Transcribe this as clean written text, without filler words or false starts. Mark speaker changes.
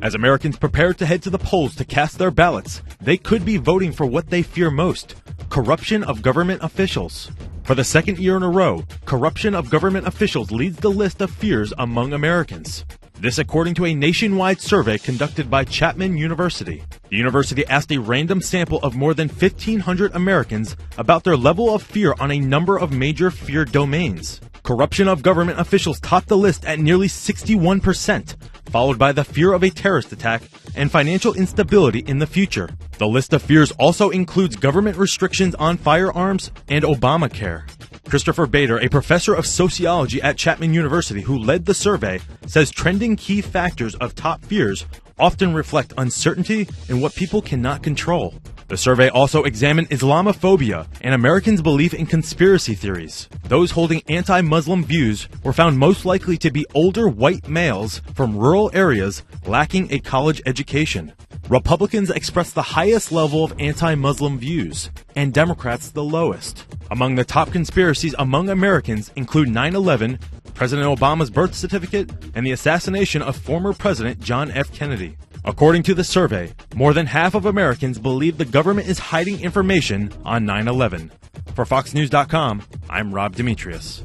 Speaker 1: As Americans prepare to head to the polls to cast their ballots, they could be voting for what they fear most: corruption of government officials. For the second year in a row, corruption of government officials leads the list of fears among Americans. This according to a nationwide survey conducted by Chapman University. The university asked a random sample of more than 1,500 Americans about their level of fear on a number of major fear domains. Corruption of government officials topped the list at nearly 61%, followed by the fear of a terrorist attack and financial instability in the future. The list of fears also includes government restrictions on firearms and Obamacare. Christopher Bader, a professor of sociology at Chapman University who led the survey, says trending key factors of top fears often reflect uncertainty and what people cannot control. The survey also examined Islamophobia and Americans' belief in conspiracy theories. Those holding anti-Muslim views were found most likely to be older white males from rural areas lacking a college education. Republicans expressed the highest level of anti-Muslim views, and Democrats the lowest. Among the top conspiracies among Americans include 9/11, President Obama's birth certificate, and the assassination of former President John F. Kennedy. According to the survey, more than half of Americans believe the government is hiding information on 9/11. For FoxNews.com, I'm Rob Demetrius.